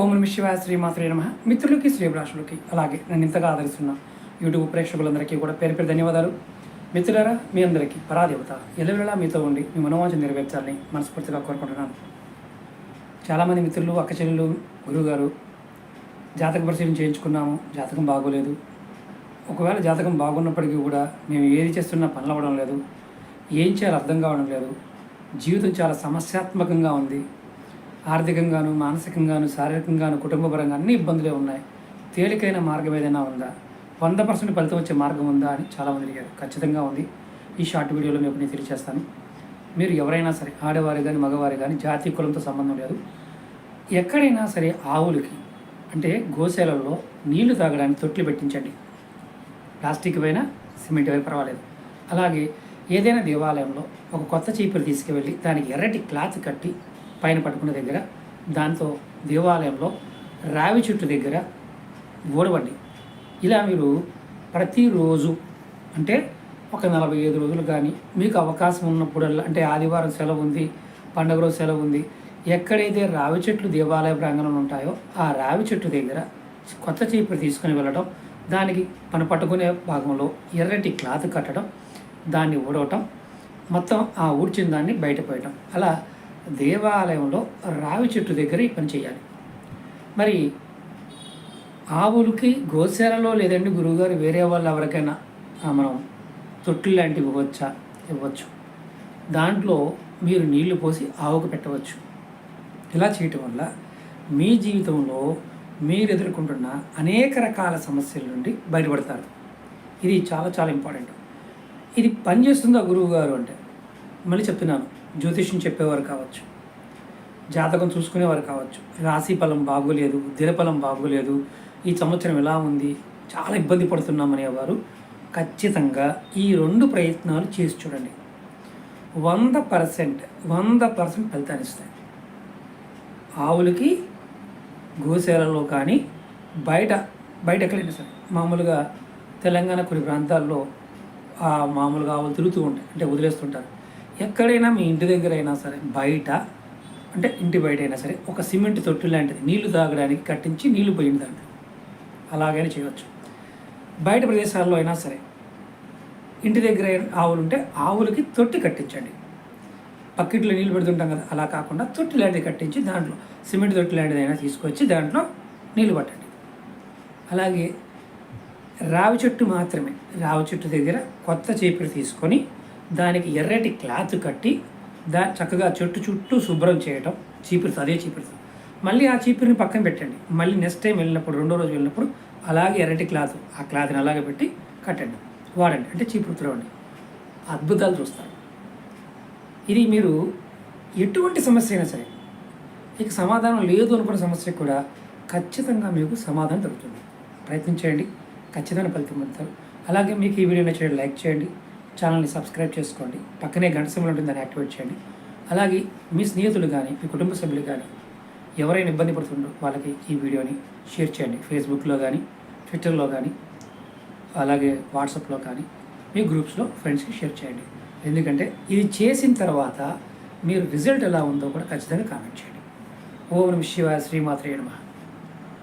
ఓం నమ శివాయ శ్రీమాత్రే నమః. మిత్రులకి శ్రీభిలాషులకి అలాగే నన్ను ఇంతగా ఆదరిస్తున్న యూట్యూబ్ ప్రేక్షకులందరికీ కూడా పేరు పేరు ధన్యవాదాలు. మిత్రులారా, మీ అందరికీ పరాదేవత ఎల్లవేళలా మీతో ఉండి మీ మనోవాంఛ నెరవేర్చాలని మనస్ఫూర్తిగా కోరుకుంటున్నాను. చాలామంది మిత్రులు, అక్క చెల్లెలు, గురువుగారు జాతక పరిశీలన చేయించుకున్నాము, జాతకం బాగోలేదు. ఒకవేళ జాతకం బాగున్నప్పటికీ కూడా మేము ఏది చేస్తున్నా పనులు అవ్వడం లేదు, ఏం చేయాలో అర్థం కావడం లేదు, జీవితం చాలా సమస్యాత్మకంగా ఉంది, ఆర్థికంగాను, మానసికంగాను, శారీరకంగాను, కుటుంబపరంగా అన్ని ఇబ్బందులే ఉన్నాయి, తేలికైన మార్గం ఏదైనా ఉందా, 100% ఫలితం వచ్చే మార్గం ఉందా అని చాలామంది అడిగారు. ఖచ్చితంగా ఉంది. ఈ షార్ట్ వీడియోలో మీకు నేను తెలియజేస్తాను. మీరు ఎవరైనా సరే, ఆడవారు కానీ మగవారు కానీ, జాతి కులంతో సంబంధం లేదు, ఎక్కడైనా సరే ఆవులకి అంటే గోశాలల్లో నీళ్లు తాగడానికి తొట్లు పెట్టించండి. ప్లాస్టిక్ పైన, సిమెంట్ పైన పర్వాలేదు. అలాగే ఏదైనా దేవాలయంలో ఒక కొత్త చీపురు తీసుకువెళ్ళి దానికి ఎర్రటి క్లాత్ కట్టి పైన పట్టుకున్న దగ్గర దాంతో దేవాలయంలో రావి చెట్టు దగ్గర ఊడవండి. ఇలా మీరు ప్రతిరోజు అంటే ఒక 45 రోజులు కానీ మీకు అవకాశం ఉన్నప్పుడల్లా, అంటే ఆదివారం సెలవు ఉంది, పండుగ రోజు సెలవు ఉంది, ఎక్కడైతే రావి చెట్లు దేవాలయ ప్రాంగణంలో ఉంటాయో ఆ రావి చెట్టు దగ్గర కొత్త చీపురు తీసుకుని వెళ్ళడం, దానికి మనం పట్టుకునే భాగంలో ఎర్రటి క్లాత్ కట్టడం, దాన్ని ఊడవటం, మొత్తం ఆ ఊడ్చిన దాన్ని బయటపోయటం, అలా దేవాలయంలో రావి చెట్టు దగ్గర ఈ పని చేయాలి. మరి ఆవులకి గోశాలలో లేదండి గురువుగారు వేరే వాళ్ళు ఎవరికైనా మనం తొట్లు లాంటివి ఇవ్వచ్చు. దాంట్లో మీరు నీళ్లు పోసి ఆవుకు పెట్టవచ్చు. ఇలా చేయటం వల్ల మీ జీవితంలో మీరు ఎదుర్కొంటున్న అనేక రకాల సమస్యల నుండి బయటపడతారు. ఇది చాలా చాలా ఇంపార్టెంట్. ఇది పనిచేస్తుందా గురువు గారు అంటే, మళ్ళీ చెప్తున్నాను, జ్యోతిష్యం చెప్పేవారు కావచ్చు, జాతకం చూసుకునేవారు కావచ్చు, రాశి ఫలం బాగోలేదు, దినఫలం బాగోలేదు, ఈ సంవత్సరం ఎలా ఉంది, చాలా ఇబ్బంది పడుతున్నామనేవారు ఖచ్చితంగా ఈ 2 ప్రయత్నాలు చేసి చూడండి. 100% ఫలితాన్ని ఇస్తాయి. ఆవులకి గోశాలలో కానీ బయట ఎక్కడైనా సరే, మామూలుగా తెలంగాణ కొన్ని ప్రాంతాల్లో మామూలుగా ఆవులు తిరుగుతూ ఉంటాయి, అంటే వదిలేస్తుంటారు. ఎక్కడైనా మీ ఇంటి దగ్గర అయినా సరే, బయట అంటే ఇంటి బయట అయినా సరే, ఒక సిమెంట్ తొట్టు లాంటిది నీళ్లు తాగడానికి కట్టించి నీళ్లు పోయింది దాంట్లో, అలాగైనా చేయవచ్చు. బయట ప్రదేశాల్లో అయినా సరే, ఇంటి దగ్గర ఆవులు ఉంటే ఆవులకి తొట్టి కట్టించండి. పక్కిట్లో నీళ్ళు పెడుతుంటాం కదా, అలా కాకుండా తొట్టి లాంటిది కట్టించి దాంట్లో సిమెంట్ తొట్టి లాంటిదైనా తీసుకొచ్చి దాంట్లో నీళ్ళు పట్టండి. అలాగే రావి చెట్టు దగ్గర కొత్త చీపురు తీసుకొని దానికి ఎర్రటి క్లాత్ కట్టి చక్కగా చెట్టు చుట్టూ శుభ్రం చేయటం, అదే చీపురుతో మళ్ళీ ఆ చీపురిని పక్కన పెట్టండి. మళ్ళీ నెక్స్ట్ టైం వెళ్ళినప్పుడు, 2వ రోజు వెళ్ళినప్పుడు అలాగే ఎర్రటి ఆ క్లాత్ని అలాగే పెట్టి కట్టండి, వాడండి, అంటే చీపురు తుడవండి. అద్భుతాలు చూస్తారు. ఇది మీరు ఎటువంటి సమస్య అయినా సరే, ఇక సమాధానం లేదు అనుకున్న సమస్యకు కూడా ఖచ్చితంగా మీకు సమాధానం దొరుకుతుంది. ప్రయత్నించండి, ఖచ్చితంగా ఫలితం పొందుతారు. అలాగే మీకు ఈ వీడియో నచ్చినట్లయితే లైక్ చేయండి, ఛానల్ని సబ్స్క్రైబ్ చేసుకోండి, పక్కనే గంట సింబల్ ఉంటుంది, దాన్ని యాక్టివేట్ చేయండి. అలాగే మీ స్నేహితులు కానీ, మీ కుటుంబ సభ్యులు కానీ ఎవరైనా ఇబ్బంది పడుతుండో వాళ్ళకి ఈ వీడియోని షేర్ చేయండి. ఫేస్బుక్లో కానీ, ట్విట్టర్లో కానీ, అలాగే వాట్సాప్లో కానీ, మీ గ్రూప్స్లో ఫ్రెండ్స్కి షేర్ చేయండి. ఎందుకంటే ఇది చేసిన తర్వాత మీరు రిజల్ట్ ఎలా ఉందో కూడా ఖచ్చితంగా కామెంట్ చేయండి. ఓం నమః శివాయ శ్రీమాత్రే నమః.